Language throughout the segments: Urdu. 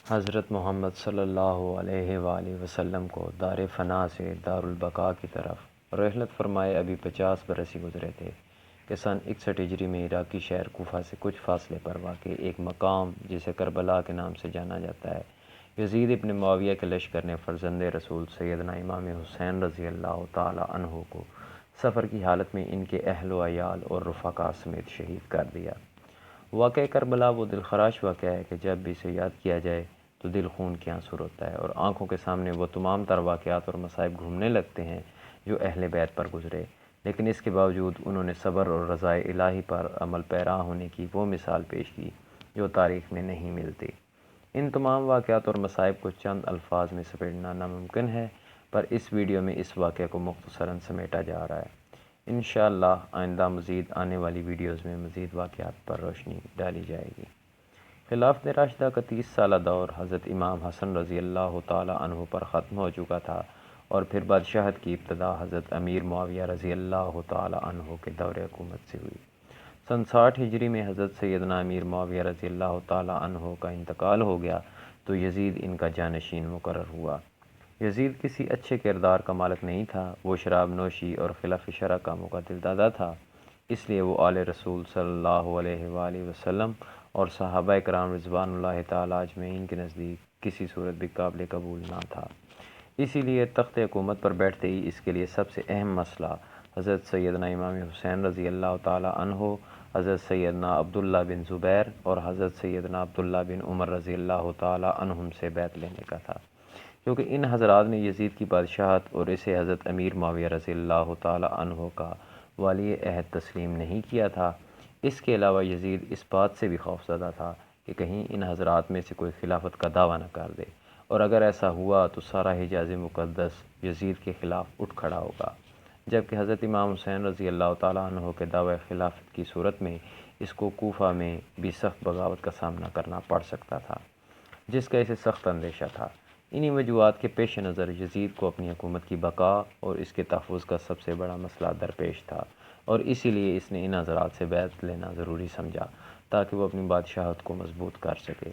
حضرت محمد صلی اللہ علیہ وآلہ وسلم کو دار فنا سے دار البقاء کی طرف رحلت فرمائے ابھی 50 برس ہی گزرے تھے کہ سن 61 ہجری میں عراقی شہر کوفہ سے کچھ فاصلے پر واقع ایک مقام جسے کربلا کے نام سے جانا جاتا ہے، یزید ابن معاویہ کے لشکر نے فرزند رسول سیدنا امام حسین رضی اللہ تعالی عنہ کو سفر کی حالت میں ان کے اہل و عیال اور رفقا سمیت شہید کر دیا۔ واقعہ کربلا وہ دلخراش واقعہ ہے کہ جب بھی اسے یاد کیا جائے تو دل خون کے آنسو ہوتا ہے اور آنکھوں کے سامنے وہ تمام تر واقعات اور مصائب گھومنے لگتے ہیں جو اہل بیت پر گزرے، لیکن اس کے باوجود انہوں نے صبر اور رضائے الہی پر عمل پیرا ہونے کی وہ مثال پیش کی جو تاریخ میں نہیں ملتی۔ ان تمام واقعات اور مصائب کو چند الفاظ میں سمیٹنا ناممکن ہے، پر اس ویڈیو میں اس واقعہ کو مختصراً سمیٹا جا رہا ہے۔ انشاءاللہ آئندہ مزید آنے والی ویڈیوز میں مزید واقعات پر روشنی ڈالی جائے گی۔ خلافت راشدہ کا 30 سالہ دور حضرت امام حسن رضی اللہ تعالی عنہ پر ختم ہو چکا تھا اور پھر بادشاہت کی ابتدا حضرت امیر معاویہ رضی اللہ تعالی عنہ کے دور حکومت سے ہوئی۔ سن 60 ہجری میں حضرت سیدنا امیر معاویہ رضی اللہ تعالی عنہ کا انتقال ہو گیا تو یزید ان کا جانشین مقرر ہوا۔ یزید کسی اچھے کردار کا مالک نہیں تھا، وہ شراب نوشی اور خلاف شرع کاموں کا دلدادہ تھا، اس لیے وہ آل رسول صلی اللہ علیہ وآلہ وسلم اور صحابہ کرام رضوان اللہ تعالی اجمعین کے نزدیک کسی صورت بھی قابل قبول نہ تھا۔ اسی لیے تخت حکومت پر بیٹھتے ہی اس کے لیے سب سے اہم مسئلہ حضرت سیدنا امام حسین رضی اللہ تعالی عنہ، حضرت سیدنا عبداللہ بن زبیر اور حضرت سیدنا عبداللہ بن عمر رضی اللہ تعالی عنہم سے بیعت لینے کا تھا، کیونکہ ان حضرات نے یزید کی بادشاہت اور اسے حضرت امیر معاویہ رضی اللہ تعالی عنہ کا ولی عہد تسلیم نہیں کیا تھا۔ اس کے علاوہ یزید اس بات سے بھی خوفزدہ تھا کہ کہیں ان حضرات میں سے کوئی خلافت کا دعویٰ نہ کر دے، اور اگر ایسا ہوا تو سارا حجاز مقدس یزید کے خلاف اٹھ کھڑا ہوگا، جبکہ حضرت امام حسین رضی اللہ تعالیٰ عنہ کے دعوی خلافت کی صورت میں اس کو کوفہ میں بھی سخت بغاوت کا سامنا کرنا پڑ سکتا تھا، جس کا اسے سخت اندیشہ تھا۔ انہی وجوہات کے پیش نظر یزید کو اپنی حکومت کی بقا اور اس کے تحفظ کا سب سے بڑا مسئلہ درپیش تھا، اور اسی لیے اس نے ان حضرات سے بیعت لینا ضروری سمجھا تاکہ وہ اپنی بادشاہت کو مضبوط کر سکے۔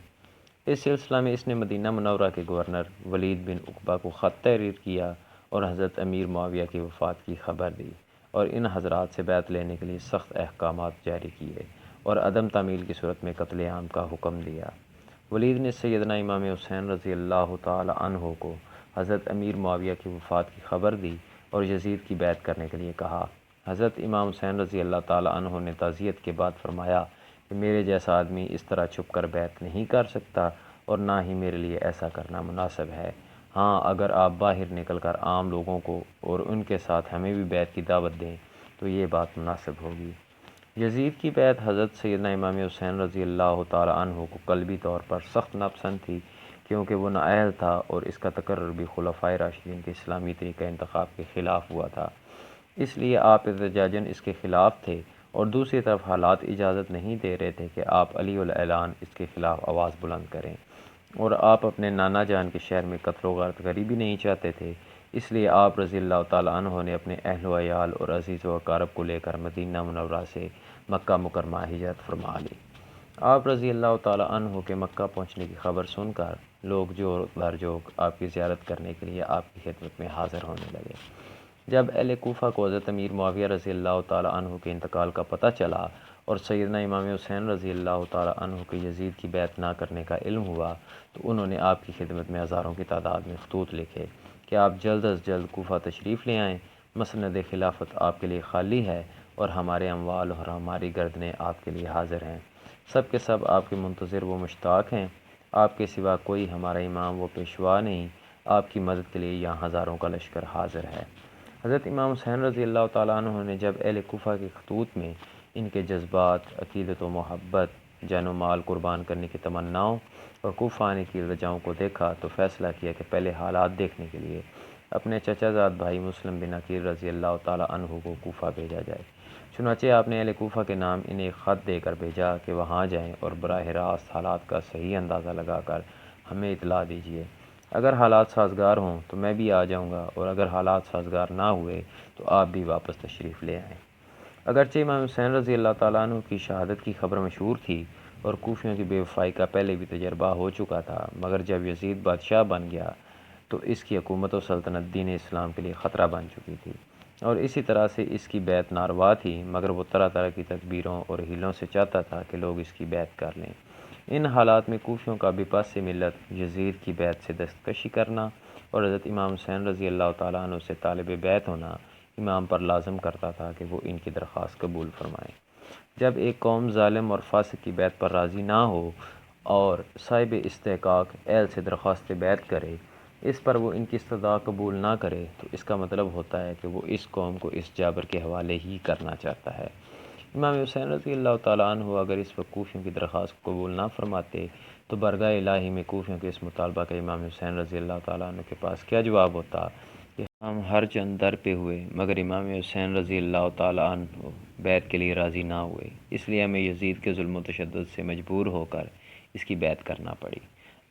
اس سلسلہ میں اس نے مدینہ منورہ کے گورنر ولید بن عقبہ کو خط تحریر کیا اور حضرت امیر معاویہ کی وفات کی خبر دی، اور ان حضرات سے بیعت لینے کے لیے سخت احکامات جاری کیے اور عدم تعمیل کی صورت میں قتل عام کا حکم دیا۔ ولید نے سیدنا امام حسین رضی اللہ تعالی عنہ کو حضرت امیر معاویہ کی وفات کی خبر دی اور یزید کی بیعت کرنے کے لیے کہا۔ حضرت امام حسین رضی اللہ تعالی عنہ نے تعزیت کے بعد فرمایا کہ میرے جیسا آدمی اس طرح چھپ کر بیعت نہیں کر سکتا اور نہ ہی میرے لیے ایسا کرنا مناسب ہے۔ ہاں، اگر آپ باہر نکل کر عام لوگوں کو اور ان کے ساتھ ہمیں بھی بیعت کی دعوت دیں تو یہ بات مناسب ہوگی۔ یزید کی بیعت حضرت سیدنا امام حسین رضی اللہ تعالی عنہ کو قلبی طور پر سخت ناپسند تھی، کیونکہ وہ نااہل تھا اور اس کا تقرر بھی خلفائے راشدین کے اسلامی طریقہ انتخاب کے خلاف ہوا تھا، اس لیے آپ احتجاجاً اس کے خلاف تھے، اور دوسری طرف حالات اجازت نہیں دے رہے تھے کہ آپ علی الاعلان اس کے خلاف آواز بلند کریں، اور آپ اپنے نانا جان کے شہر میں قتل و غارت گری بھی نہیں چاہتے تھے، اس لیے آپ رضی اللہ تعالی عنہ نے اپنے اہل و عیال اور عزیز و اقارب کو لے کر مدینہ منورہ سے مکہ مکرمہ ہجرت فرما لی۔ آپ رضی اللہ تعالی عنہ کے مکہ پہنچنے کی خبر سن کر لوگ جوڑ در جوگ آپ کی زیارت کرنے کے لیے آپ کی خدمت میں حاضر ہونے لگے۔ جب اہل کوفہ کو حضرت امیر معاویہ رضی اللہ تعالی عنہ کے انتقال کا پتہ چلا اور سیدنا امام حسین رضی اللہ تعالی عنہ کے یزید کی بیعت نہ کرنے کا علم ہوا تو انہوں نے آپ کی خدمت میں ہزاروں کی تعداد میں خطوط لکھے کہ آپ جلد از جلد کوفہ تشریف لے آئیں، مسند خلافت آپ کے لیے خالی ہے اور ہمارے اموال اور ہماری گردنیں آپ کے لیے حاضر ہیں، سب کے سب آپ کے منتظر و مشتاق ہیں، آپ کے سوا کوئی ہمارا امام و پیشوا نہیں، آپ کی مدد کے لیے یہاں ہزاروں کا لشکر حاضر ہے۔ حضرت امام حسین رضی اللہ تعالیٰ عنہ نے جب اہل کوفہ کے خطوط میں ان کے جذبات، عقیدت و محبت، جان و مال قربان کرنے کی تمناؤں اور کوفہ آنے کی رجاؤں کو دیکھا تو فیصلہ کیا کہ پہلے حالات دیکھنے کے لیے اپنے چچا زاد بھائی مسلم بن عقیل رضی اللہ تعالیٰ عنہ کو کوفہ بھیجا جائے۔ چنانچہ آپ نے اہل کوفہ کے نام انہیں ایک خط دے کر بھیجا کہ وہاں جائیں اور براہ راست حالات کا صحیح اندازہ لگا کر ہمیں اطلاع دیجیے۔ اگر حالات سازگار ہوں تو میں بھی آ جاؤں گا، اور اگر حالات سازگار نہ ہوئے تو آپ بھی واپس تشریف لے آئیں۔ اگرچہ امام حسین رضی اللہ تعالیٰ عنہ کی شہادت کی خبر مشہور تھی اور کوفیوں کی بے وفائی کا پہلے بھی تجربہ ہو چکا تھا، مگر جب یزید بادشاہ بن گیا تو اس کی حکومت و سلطنت دین اسلام کے لیے خطرہ بن چکی تھی، اور اسی طرح سے اس کی بیعت ناروا تھی، مگر وہ طرح طرح کی تدبیروں اور ہیلوں سے چاہتا تھا کہ لوگ اس کی بیعت کر لیں۔ ان حالات میں کوفیوں کا بپاس ملت یزید کی بیعت سے دستکشی کرنا اور حضرت امام حسین رضی اللہ تعالیٰ عنہ سے طالب بیعت ہونا امام پر لازم کرتا تھا کہ وہ ان کی درخواست قبول فرمائیں۔ جب ایک قوم ظالم اور فاسق کی بیعت پر راضی نہ ہو اور صاحب استحقاق اہل سے درخواست بیعت کرے، اس پر وہ ان کی استدعا قبول نہ کرے، تو اس کا مطلب ہوتا ہے کہ وہ اس قوم کو اس جابر کے حوالے ہی کرنا چاہتا ہے۔ امام حسین رضی اللہ تعالیٰ عنہ اگر اس وقت کوفیوں کی درخواست قبول نہ فرماتے تو برگاہ الہی میں کوفیوں کے اس مطالبہ کا امام حسین رضی اللہ تعالیٰ عنہ کے پاس کیا جواب ہوتا کہ ہم ہر چند در پہ ہوئے مگر امام حسین رضی اللہ تعالیٰ عنہ بیعت کے لیے راضی نہ ہوئے، اس لیے ہمیں یزید کے ظلم و تشدد سے مجبور ہو کر اس کی بیعت کرنا پڑی۔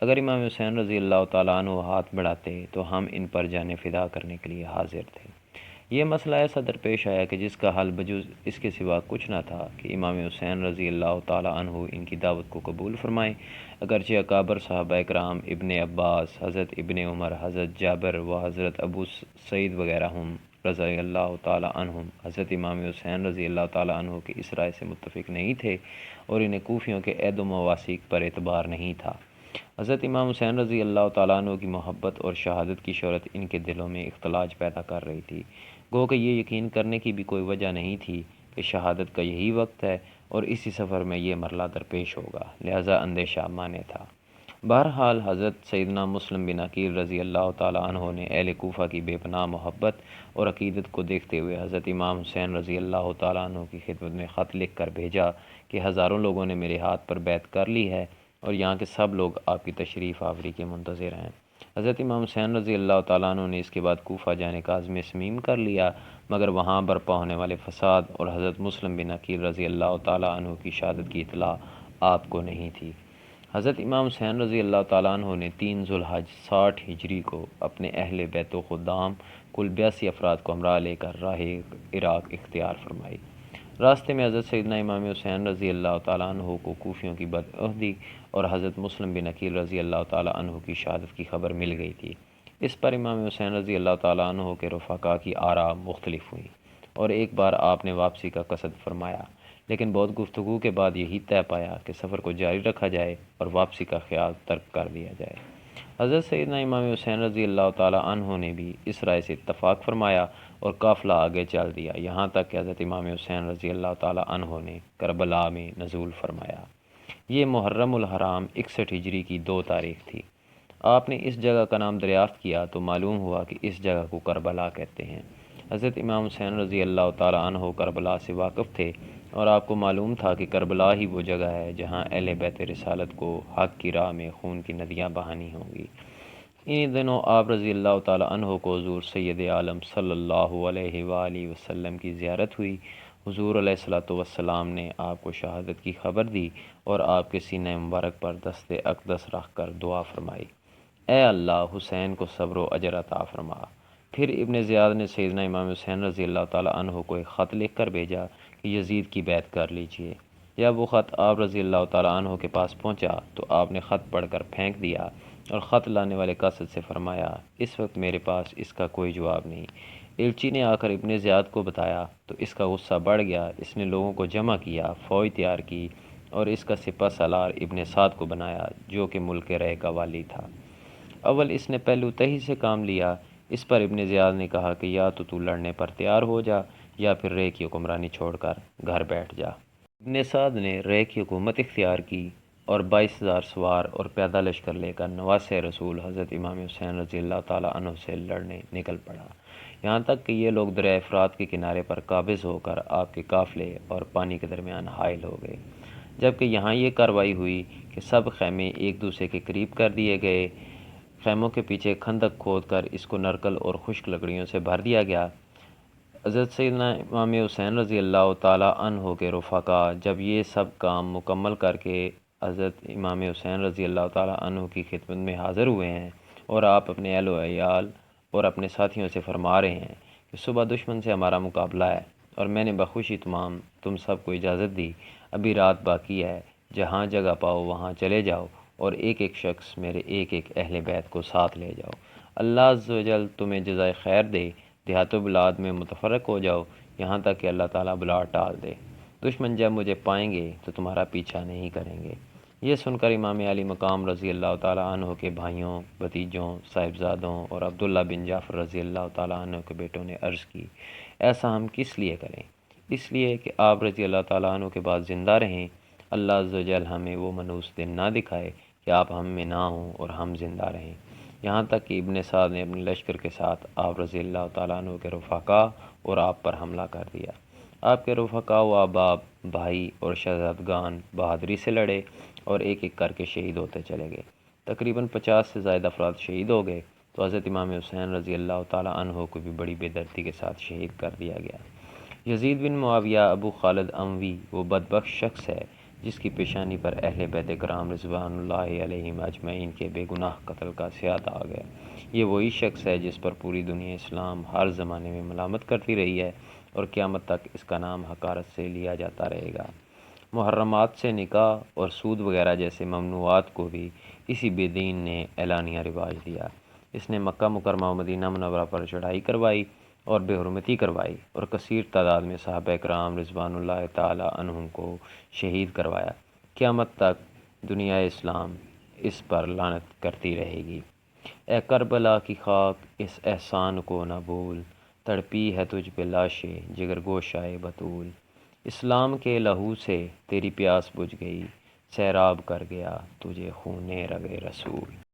اگر امام حسین رضی اللہ تعالیٰ عنہ ہاتھ بڑھاتے تو ہم ان پر جانیں فدا کرنے کے لیے حاضر تھے۔ یہ مسئلہ ایسا درپیش آیا کہ جس کا حل بجز اس کے سوا کچھ نہ تھا کہ امام حسین رضی اللہ تعالیٰ عنہ ان کی دعوت کو قبول فرمائیں، اگرچہ اکابر صحابہ کرام ابن عباس، حضرت ابن عمر، حضرت جابر و حضرت ابو سعید وغیرہ رضی اللہ تعالیٰ عنہم حضرت امام حسین رضی اللہ تعالیٰ عنہ کی اس رائے سے متفق نہیں تھے اور انہیں کوفیوں کے عہد و مواثیق پر اعتبار نہیں تھا۔ حضرت امام حسین رضی اللہ تعالیٰ عنہ کی محبت اور شہادت کی شہرت ان کے دلوں میں اختلاج پیدا کر رہی تھی، گو کہ یہ یقین کرنے کی بھی کوئی وجہ نہیں تھی کہ شہادت کا یہی وقت ہے اور اسی سفر میں یہ مرحلہ درپیش ہوگا، لہذا اندیشہ مانے تھا۔ بہرحال حضرت سیدنا مسلم بن عقیل رضی اللہ تعالیٰ عنہ نے اہل کوفہ کی بے پناہ محبت اور عقیدت کو دیکھتے ہوئے حضرت امام حسین رضی اللہ تعالیٰ عنہ کی خدمت میں خط لکھ کر بھیجا کہ ہزاروں لوگوں نے میرے ہاتھ پر بیعت کر لی ہے اور یہاں کے سب لوگ آپ کی تشریف آوری کے منتظر ہیں۔ حضرت امام حسین رضی اللہ تعالیٰ عنہ نے اس کے بعد کوفہ جانے کا عزم صمیم کر لیا، مگر وہاں برپا ہونے والے فساد اور حضرت مسلم بن عقیل رضی اللہ تعالیٰ عنہ کی شہادت کی اطلاع آپ کو نہیں تھی۔ حضرت امام حسین رضی اللہ تعالیٰ عنہ نے 3 ذوالحج 60 ہجری کو اپنے اہل بیت و خدام کل 82 افراد کو ہمراہ لے کر راہ عراق اختیار فرمائی۔ راستے میں حضرت سیدنا امام حسین رضی اللہ تعالیٰ عنہ کو کوفیوں کی بدعہدی اور حضرت مسلم بن عقیل رضی اللہ تعالیٰ عنہ کی شہادت کی خبر مل گئی تھی۔ اس پر امام حسین رضی اللہ تعالیٰ عنہ کے رفقا کی آراء مختلف ہوئیں اور ایک بار آپ نے واپسی کا قصد فرمایا، لیکن بہت گفتگو کے بعد یہی طے پایا کہ سفر کو جاری رکھا جائے اور واپسی کا خیال ترک کر دیا جائے۔ حضرت سیدنا امام حسین رضی اللہ تعالیٰ عنہ نے بھی اس رائے سے اتفاق فرمایا اور قافلہ آگے چل دیا، یہاں تک کہ حضرت امام حسین رضی اللہ تعالیٰ عنہ نے کربلا میں نزول فرمایا۔ یہ محرم الحرام 61 ہجری کی 2 تاریخ تھی۔ آپ نے اس جگہ کا نام دریافت کیا تو معلوم ہوا کہ اس جگہ کو کربلا کہتے ہیں۔ حضرت امام حسین رضی اللہ تعالیٰ عنہ کربلا سے واقف تھے اور آپ کو معلوم تھا کہ کربلا ہی وہ جگہ ہے جہاں اہل بیت رسالت کو حق کی راہ میں خون کی ندیاں بہانی ہوں گی۔ انہی دنوں آپ رضی اللہ تعالیٰ عنہ کو حضور سید عالم صلی اللہ علیہ وآلہ وسلم کی زیارت ہوئی۔ حضور علیہ الصلوۃ والسلام نے آپ کو شہادت کی خبر دی اور آپ کے سینہ مبارک پر دست اقدس رکھ کر دعا فرمائی، اے اللہ حسین کو صبر و اجر عطا فرما۔ پھر ابن زیاد نے سیدنا امام حسین رضی اللہ تعالیٰ عنہ کو ایک خط لکھ کر بھیجا کہ یزید کی بیعت کر لیجئے۔ جب وہ خط آپ رضی اللہ تعالیٰ عنہ کے پاس پہنچا تو آپ نے خط پڑھ کر پھینک دیا اور خط لانے والے قاصد سے فرمایا، اس وقت میرے پاس اس کا کوئی جواب نہیں۔ ایلچی نے آ کر ابن زیاد کو بتایا تو اس کا غصہ بڑھ گیا، اس نے لوگوں کو جمع کیا، فوج تیار کی اور اس کا سپہ سالار ابن سعد کو بنایا جو کہ ملک رے کا والی تھا۔ اول اس نے پہلو تہی سے کام لیا، اس پر ابن زیاد نے کہا کہ یا تو لڑنے پر تیار ہو جا یا پھر رے کی حکمرانی چھوڑ کر گھر بیٹھ جا۔ ابن سعد نے رے کی حکومت اختیار کی اور 22,000 سوار اور پیادہ لشکر لے کر نواسہ رسول حضرت امام حسین رضی اللہ تعالیٰ عنہ سے لڑنے نکل پڑا، یہاں تک کہ یہ لوگ دریائے فرات کے کنارے پر قابض ہو کر آپ کے قافلے اور پانی کے درمیان حائل ہو گئے، جبکہ یہاں یہ کارروائی ہوئی کہ سب خیمے ایک دوسرے کے قریب کر دیے گئے، خیموں کے پیچھے خندق کھود کر اس کو نرکل اور خشک لکڑیوں سے بھر دیا گیا۔ حضرت سیدنا امام حسین رضی اللہ تعالیٰ عنہ کے رفقا جب یہ سب کام مکمل کر کے حضرت امام حسین رضی اللہ تعالیٰ عنہ کی خدمت میں حاضر ہوئے ہیں اور آپ اپنے اہل و عیال اور اپنے ساتھیوں سے فرما رہے ہیں کہ صبح دشمن سے ہمارا مقابلہ ہے اور میں نے بخوشی تم سب کو اجازت دی، ابھی رات باقی ہے، جہاں جگہ پاؤ وہاں چلے جاؤ اور ایک ایک شخص میرے ایک ایک اہل بیت کو ساتھ لے جاؤ۔ اللہ عز و جل تمہیں جزائے خیر دے، دیہات و بلاد میں متفرق ہو جاؤ یہاں تک کہ اللہ تعالیٰ بلا ٹال دے۔ دشمن جب مجھے پائیں گے تو تمہارا پیچھا نہیں کریں گے۔ یہ سن کر امام علی مقام رضی اللہ تعالیٰ عنہ کے بھائیوں، بھتیجوں، صاحبزادوں اور عبداللہ بن جعفر رضی اللہ تعالیٰ عنہ کے بیٹوں نے عرض کی، ایسا ہم کس لیے کریں؟ اس لیے کہ آپ رضی اللہ تعالیٰ عنہ کے بعد زندہ رہیں۔ اللہ عز و جل ہمیں وہ منحوس دن نہ دکھائے کہ آپ ہم میں نہ ہوں اور ہم زندہ رہیں۔ یہاں تک کہ ابن سعد نے اپنے لشکر کے ساتھ آپ رضی اللہ تعالیٰ عنہ کے رفقا اور آپ پر حملہ کر دیا۔ آپ کے رفقا و احباب، بھائی اور شہزادگان بہادری سے لڑے اور ایک ایک کر کے شہید ہوتے چلے گئے۔ تقریباً 50 سے زائد افراد شہید ہو گئے تو حضرت امام حسین رضی اللہ تعالیٰ عنہ کو بھی بڑی بے دردی کے ساتھ شہید کر دیا گیا۔ یزید بن معاویہ ابو خالد اموی وہ بدبخت شخص ہے جس کی پیشانی پر اہل بیت کرام رضوان اللہ علیہم اجمعین کے بے گناہ قتل کا سیاہ داغ ہے۔ یہ وہی شخص ہے جس پر پوری دنیا اسلام ہر زمانے میں ملامت کرتی رہی ہے اور قیامت تک اس کا نام حقارت سے لیا جاتا رہے گا۔ محرمات سے نکاح اور سود وغیرہ جیسے ممنوعات کو بھی اسی بے دین نے اعلانیہ رواج دیا۔ اس نے مکہ مکرمہ و مدینہ منورہ پر چڑھائی کروائی اور بے حرمتی کروائی اور کثیر تعداد میں صحابہ کرام رضوان اللہ تعالیٰ عنہم کو شہید کروایا۔ قیامت تک دنیا اسلام اس پر لعنت کرتی رہے گی۔ اے کربلا کی خاک اس احسان کو نہ بھول، تڑپی ہے تجھ پہ لاشِ جگر گوشائے بطول۔ اسلام کے لہو سے تیری پیاس بجھ گئی، سیراب کر گیا تجھے خونِ رگِ رسول۔